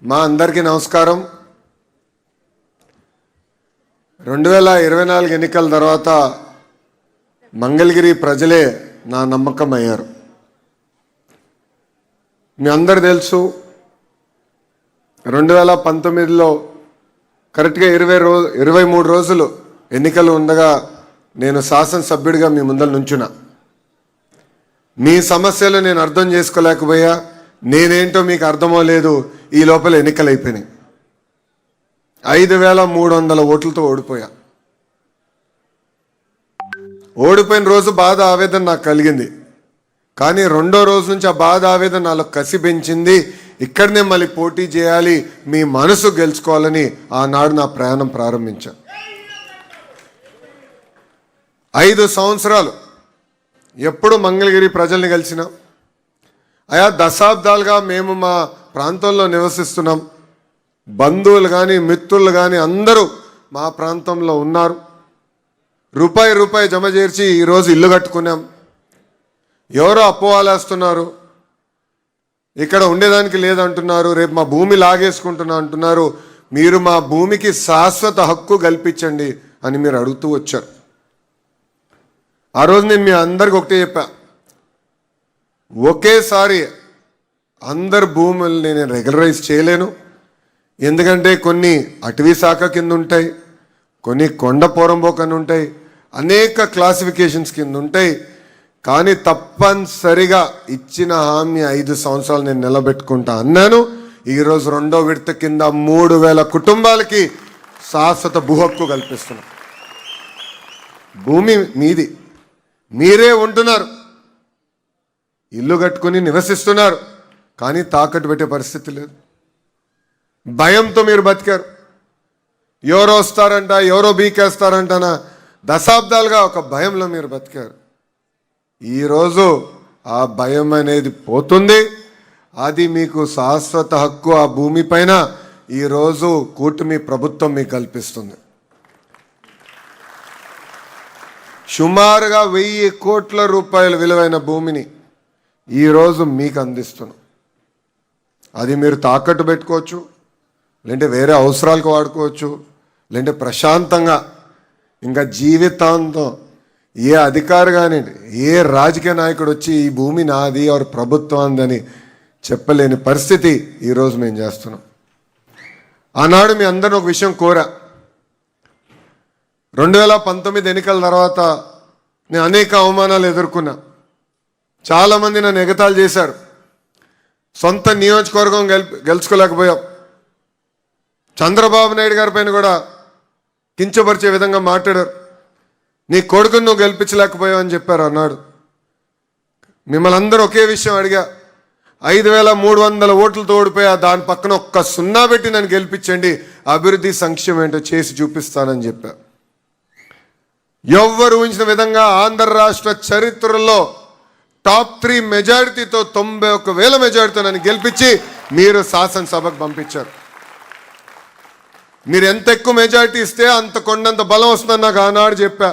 మా అందరికీ నమస్కారం. 2024 ఎన్నికల తర్వాత మంగళగిరి ప్రజలే నా నమ్మకం అయ్యారు. మీ అందరు తెలుసు, 2019లో కరెక్ట్గా 23 రోజులు ఎన్నికలు ఉండగా నేను శాసనసభ్యుడిగా మీ ముందర నుంచున్నా. మీ సమస్యలు నేను అర్థం చేసుకోలేకపోయా, నేనేంటో మీకు అర్థమో లేదు. ఈ లోపల ఎన్నికలు అయిపోయినాయి. 5300 ఓట్లతో ఓడిపోయా. ఓడిపోయిన రోజు బాధ ఆవేదన నాకు కలిగింది. కానీ రెండో రోజు నుంచి ఆ బాధ ఆవేదన నాలో కసి పెంచింది. ఇక్కడనే మళ్ళీ పోటీ చేయాలి, మీ మనసు గెలుచుకోవాలని ఆనాడు నా ప్రయాణం ప్రారంభించా. 5 సంవత్సరాలు ఎప్పుడు మంగళగిరి ప్రజల్ని కలిసినా, ఆయా దశాబ్దాలుగా మేము మా ప్రాంతంలో నివసిస్తున్నాం. బంధువులు కానీ మిత్రులు కానీ అందరూ మా ప్రాంతంలో ఉన్నారు. రూపాయి జమ చేర్చి ఈరోజు ఇల్లు కట్టుకున్నాం. ఎవరో అపోవాలేస్తున్నారు, ఇక్కడ ఉండేదానికి లేదంటున్నారు, రేపు మా భూమి లాగేసుకుంటున్నా అంటున్నారు. మీరు మా భూమికి శాశ్వత హక్కు కల్పించండి అని మీరు అడుగుతూ వచ్చారు. ఆ రోజు నేను మీ అందరికి ఒకటే చెప్పా, ఒకేసారి అందరు భూముల్ని నేను రెగ్యులరైజ్ చేయలేను. ఎందుకంటే కొన్ని అటవీ శాఖ కింద ఉంటాయి, కొన్ని కొండ పోరంబోకని ఉంటాయి, అనేక క్లాసిఫికేషన్స్ కింద ఉంటాయి. కానీ తప్పనిసరిగా ఇచ్చిన హామీ 5 సంవత్సరాలు నేను నిలబెట్టుకుంటా అన్నాను. ఈరోజు రెండో విడత కింద 3000 కుటుంబాలకి శాశ్వత భూ హక్కు కల్పిస్తున్నా. భూమి మీది, మీరే ఉంటున్నారు, ఇల్లు కట్టుకుని నివసిస్తున్నారు, కానీ తాకట్టు పెట్టే పరిస్థితి లేదు. భయంతో మీరు బతికారు. ఎవరో వస్తారంట, ఎవరో బీకేస్తారంటనా దశాబ్దాలుగా ఒక భయంలో మీరు బతికారు. ఈరోజు ఆ భయం అనేది పోతుంది. అది మీకు శాశ్వత హక్కు ఆ భూమి పైన ఈరోజు కూటమి ప్రభుత్వం మీకు కల్పిస్తుంది. సుమారుగా 1000 కోట్ల రూపాయల విలువైన భూమిని ఈరోజు మీకు అందిస్తున్నాం. అది మీరు తాకట్టు పెట్టుకోవచ్చు, లేదంటే వేరే అవసరాలకు వాడుకోవచ్చు, లేదంటే ప్రశాంతంగా ఇంకా జీవితాంతం ఏ అధికారి కానీ ఏ రాజకీయ నాయకుడు వచ్చి ఈ భూమి నాది ఎవరు ప్రభుత్వం అని చెప్పలేని పరిస్థితి ఈరోజు మేము చేస్తున్నాం. ఆనాడు మీ అందరిని ఒక విషయం కోరా. 2019 ఎన్నికల తర్వాత నేను అనేక అవమానాలు ఎదుర్కొన్నా. చాలామంది నన్ను ఎగతాళి చేశారు. సొంత నియోజకవర్గం గెలుచుకోలేకపోయాం. చంద్రబాబు నాయుడు గారి పైన కూడా కించపరిచే విధంగా మాట్లాడారు. నీ కొడుకును నువ్వు గెలిపించలేకపోయావు అని చెప్పారు అన్నాడు. మిమ్మల్ని అందరూ ఒకే విషయం అడిగా, 5300 ఓట్లతో ఓడిపోయా, దాని పక్కన ఒక్క 0 పెట్టి నన్ను గెలిపించండి, అభివృద్ధి సంక్షేమం ఏంటో చేసి చూపిస్తానని చెప్పా. ఎవ్వరు ఊహించిన విధంగా ఆంధ్ర రాష్ట్ర చరిత్రలో టాప్ 3 మెజారిటీతో 91,000 మెజారిటీతో నన్ను గెలిపించి మీరు శాసనసభకు పంపించారు. మీరు ఎంత ఎక్కువ మెజారిటీ ఇస్తే అంత కొండంత బలం వస్తుందని నాకు ఆనాడు చెప్పా.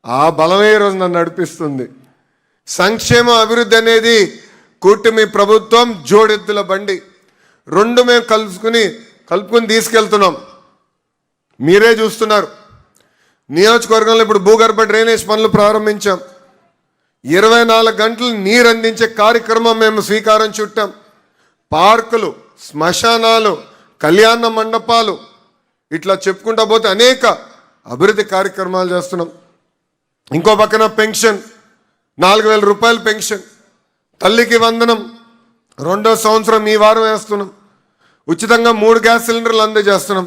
ఆ బలమే ఈరోజు నన్ను నడిపిస్తుంది. సంక్షేమ అభివృద్ధి అనేది కూటమి ప్రభుత్వం జోడెద్దుల బండి. రెండు మేము కలుపుకుని తీసుకెళ్తున్నాం. మీరే చూస్తున్నారు. నియోజకవర్గంలో ఇప్పుడు భూగర్భ డ్రైనేజ్ పనులు ప్రారంభించాం. 24 గంటలు నీరు అందించే కార్యక్రమం మేము శ్రీకారం చుట్టాం. పార్కులు, శ్మశానాలు, కళ్యాణ మండపాలు, ఇట్లా చెప్పుకుంటా పోతే అనేక అభివృద్ధి కార్యక్రమాలు చేస్తున్నాం. ఇంకో పక్కన పెన్షన్, 4000 రూపాయలు పెన్షన్, తల్లికి వందనం 2వ సంవత్సరం ఈ వారం వేస్తున్నాం. ఉచితంగా 3 గ్యాస్ సిలిండర్లు అందజేస్తున్నాం.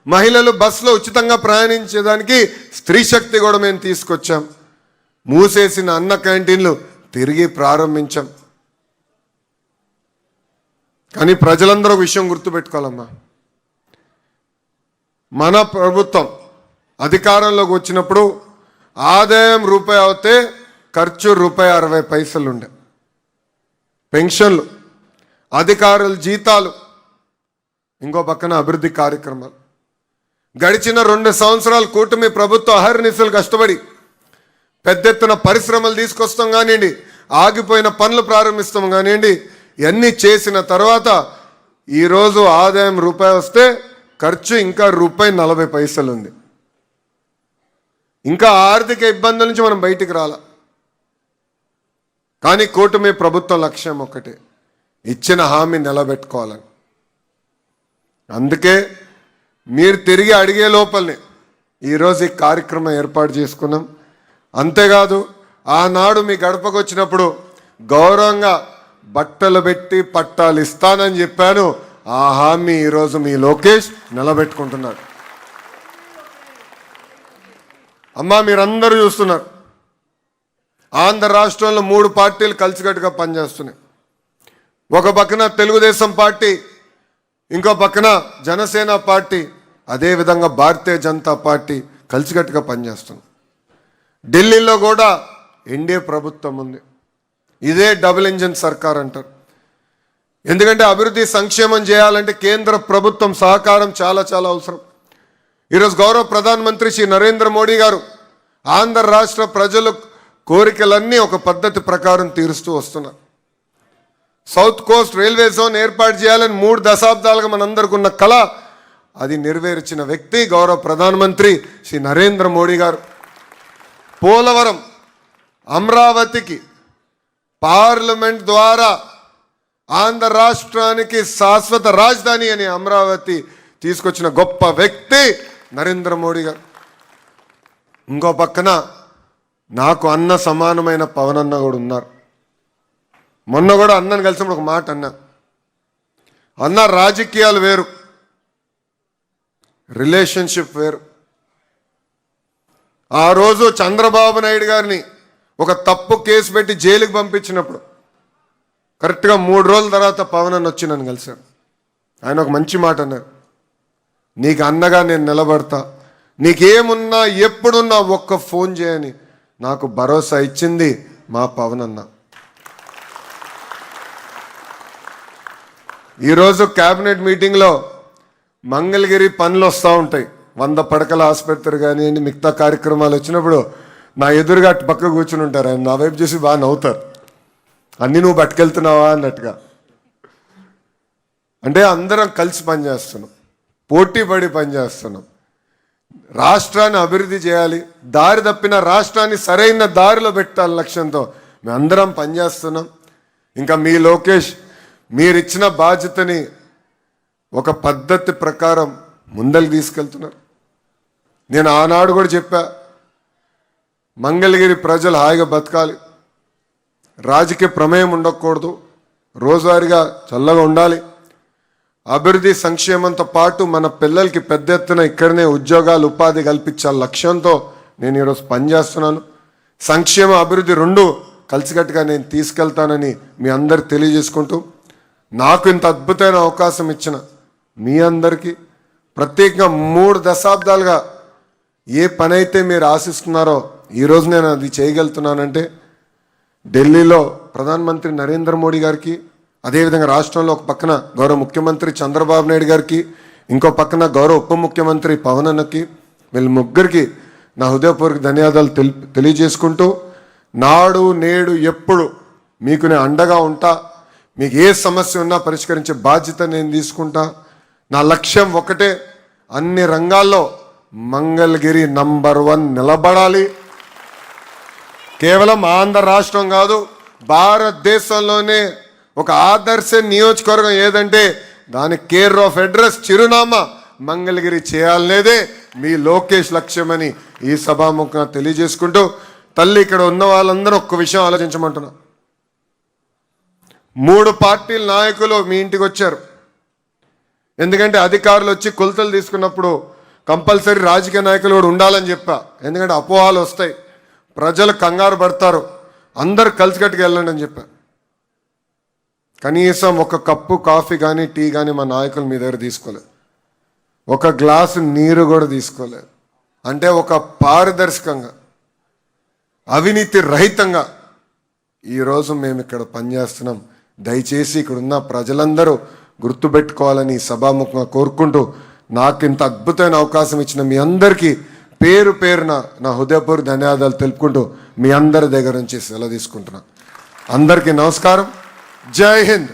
మహిళలు బస్సులో ఉచితంగా ప్రయాణించేదానికి స్త్రీ శక్తి కూడా మేము తీసుకొచ్చాం. మూసేసిన అన్న క్యాంటీన్లు తిరిగి ప్రారంభించాం. కానీ ప్రజలందరూ ఒక విషయం గుర్తుపెట్టుకోవాలమ్మా, మన ప్రభుత్వం అధికారంలోకి వచ్చినప్పుడు ఆదాయం రూపాయి అవుతే ఖర్చు ₹60 ఉండే. పెన్షన్లు, అధికారుల జీతాలు, ఇంకో పక్కన అభివృద్ధి కార్యక్రమాలు. గడిచిన 2 సంవత్సరాలు కూటమి ప్రభుత్వం అహర్నిశలు కష్టపడి పెద్ద ఎత్తున పరిశ్రమలు తీసుకొస్తాం కానివ్వండి, ఆగిపోయిన పనులు ప్రారంభిస్తాం కానివ్వండి, ఇవన్నీ చేసిన తర్వాత ఈరోజు ఆదాయం రూపాయి వస్తే ఖర్చు ఇంకా రూపాయి 40 ఉంది. ఇంకా ఆర్థిక ఇబ్బందుల నుంచి మనం బయటికి రాల. కానీ కూటమి ప్రభుత్వం లక్ష్యం ఒకటే, ఇచ్చిన హామీ నిలబెట్టుకోవాలని. అందుకే మీరు తిరిగి అడిగే లోపలనే ఈరోజు ఈ కార్యక్రమం ఏర్పాటు చేసుకున్నాం. అంతేకాదు ఆనాడు మీ గడపకు వచ్చినప్పుడు గౌరవంగా బట్టలు పెట్టి పట్టాలు ఇస్తానని చెప్పాను. ఆ హామీ ఈరోజు మీ లోకేష్ నిలబెట్టుకుంటున్నాడు. అమ్మా మీరందరూ చూస్తున్నారు, ఆంధ్ర రాష్ట్రంలో 3 పార్టీలు కలిసికట్టుగా పనిచేస్తున్నాయి. ఒక పక్కన తెలుగుదేశం పార్టీ, ఇంకో పక్కన జనసేన పార్టీ, అదేవిధంగా భారతీయ జనతా పార్టీ కలిసికట్టుగా పనిచేస్తుంది. ఢిల్లీలో కూడా ఎన్డీఏ ప్రభుత్వం ఉంది. ఇదే డబుల్ ఇంజిన్ సర్కార్ అంటారు. ఎందుకంటే అభివృద్ధి సంక్షేమం చేయాలంటే కేంద్ర ప్రభుత్వం సహకారం చాలా చాలా అవసరం. ఈరోజు గౌరవ ప్రధానమంత్రి శ్రీ నరేంద్ర మోడీ గారు ఆంధ్ర రాష్ట్ర ప్రజల కోరికలన్నీ ఒక పద్ధతి ప్రకారం తీరుస్తూ వస్తున్నారు. సౌత్ కోస్ట్ రైల్వే జోన్ ఏర్పాటు చేయాలని 3 దశాబ్దాలుగా మనందరికీ ఉన్న కళ, అది నెరవేర్చిన వ్యక్తి గౌరవ ప్రధానమంత్రి శ్రీ నరేంద్ర మోడీ గారు. పోలవరం, అమరావతికి పార్లమెంట్ ద్వారా ఆంధ్ర రాష్ట్రానికి శాశ్వత రాజధాని అని అమరావతి తీసుకొచ్చిన గొప్ప వ్యక్తి నరేంద్ర మోడీ గారు. ఇంకో పక్కన నాకు అన్న సమానమైన పవన్ అన్న కూడా ఉన్నారు. మొన్న కూడా అన్నను కలిసినప్పుడు ఒక మాట అన్న రాజకీయాలు వేరు, రిలేషన్షిప్ వేరు. ఆ రోజు చంద్రబాబు నాయుడు గారిని ఒక తప్పు కేసు పెట్టి జైలుకి పంపించినప్పుడు కరెక్ట్గా 3 రోజుల తర్వాత పవన్ అన్న వచ్చి నన్ను కలిశాడు. ఆయన ఒక మంచి మాట అన్నారు, నీకు అన్నగా నేను నిలబడతా, నీకేమున్నా ఎప్పుడున్నా ఒక్క ఫోన్ చేయని నాకు భరోసా ఇచ్చింది మా పవన్ అన్న. ఈరోజు క్యాబినెట్ మీటింగ్లో మంగళగిరి పనులు వస్తూ ఉంటాయి. 100 పడకల ఆసుపత్రి కానివ్వండి, మిగతా కార్యక్రమాలు వచ్చినప్పుడు నా ఎదురుగా అటు పక్క కూర్చుని ఉంటారు. ఆయన నా వైపు చూసి బాగా నవ్వుతారు, అన్నీ నువ్వు పట్టుకెళ్తున్నావా అన్నట్టుగా. అంటే అందరం కలిసి పనిచేస్తున్నాం, పోటీ పడి పనిచేస్తున్నాం. రాష్ట్రాన్ని అభివృద్ధి చేయాలి, దారి తప్పిన రాష్ట్రాన్ని సరైన దారిలో పెట్టాలి లక్ష్యంతో మేమందరం పనిచేస్తున్నాం. ఇంకా మీ లోకేష్ మీరిచ్చిన బాధ్యతని ఒక పద్ధతి ప్రకారం ముందరికి తీసుకెళ్తున్నారు. నేను ఆనాడు కూడా చెప్పా, మంగళగిరి ప్రజలు హాయిగా బతకాలి, రాజకీయ ప్రమేయం ఉండకూడదు, రోజువారీగా చల్లగా ఉండాలి, అభివృద్ధి సంక్షేమంతో పాటు మన పిల్లలకి పెద్ద ఎత్తున ఇక్కడనే ఉద్యోగాలు ఉపాధి కల్పించాలి లక్ష్యంతో నేను ఈరోజు పనిచేస్తున్నాను. సంక్షేమ అభివృద్ధి 2 కలిసికట్టుగా నేను తీసుకెళ్తానని మీ అందరికి తెలియజేసుకుంటూ, నాకు ఇంత అద్భుతమైన అవకాశం ఇచ్చిన మీ అందరికీ ప్రత్యేకంగా 3 దశాబ్దాలుగా ఏ పని అయితే మీరు ఆశిస్తున్నారో ఈరోజు నేను అది చేయగలుగుతున్నానంటే ఢిల్లీలో ప్రధానమంత్రి నరేంద్ర మోడీ గారికి, అదేవిధంగా రాష్ట్రంలో ఒక పక్కన గౌరవ ముఖ్యమంత్రి చంద్రబాబు నాయుడు గారికి, ఇంకో పక్కన గౌరవ ఉప ముఖ్యమంత్రి పవన్ అన్నకి, వీళ్ళ ముగ్గురికి నా హృదయపూర్వక ధన్యవాదాలు తెలియజేసుకుంటూ, నాడు నేడు ఎప్పుడు మీకు నేను అండగా ఉంటా, మీకు ఏ సమస్య ఉన్నా పరిష్కరించే బాధ్యత నేను తీసుకుంటా. నా లక్ష్యం ఒకటే, అన్ని రంగాల్లో మంగళగిరి నంబర్ 1 నిలబడాలి. కేవలం ఆంధ్ర రాష్ట్రం కాదు, భారతదేశంలోనే ఒక ఆదర్శ నియోజకవర్గం ఏదంటే దాని కేర్ ఆఫ్ అడ్రస్ చిరునామా మంగళగిరి చేయాలనేదే మీ లోకేష్ లక్ష్యమని ఈ సభాముఖంగా తెలియజేసుకుంటూ, తల్లి ఇక్కడ ఉన్న వాళ్ళందరూ ఒక్క విషయం ఆలోచించమంటున్నా. 3 పార్టీల నాయకులు మీ ఇంటికి వచ్చారు. ఎందుకంటే అధికారులు వచ్చి కొలతలు తీసుకున్నప్పుడు కంపల్సరీ రాజకీయ నాయకులు కూడా ఉండాలని చెప్పా. ఎందుకంటే అపోహాలు వస్తాయి, ప్రజలు కంగారు పడతారు, అందరు కలిసికట్టుగా వెళ్ళండి అని చెప్పా. కనీసం ఒక కప్పు కాఫీ కానీ టీ కానీ మా నాయకులు మీ దగ్గర తీసుకోలేదు, ఒక గ్లాసు నీరు కూడా తీసుకోలేదు. అంటే ఒక పారదర్శకంగా అవినీతి రహితంగా ఈరోజు మేము ఇక్కడ పనిచేస్తున్నాం. దయచేసి ఇక్కడ ఉన్న ప్రజలందరూ గుర్తుపెట్టుకోవాలని సభాముఖంగా కోరుకుంటూ, నాకు ఇంత అద్భుతమైన అవకాశం ఇచ్చిన మీ అందరికీ పేరు పేరున నా హృదయపూర్వక ధన్యవాదాలు తెలుపుకుంటూ మీ అందరి దగ్గర నుంచి సెలవు తీసుకుంటున్నా. అందరికీ నమస్కారం. జై హింద్.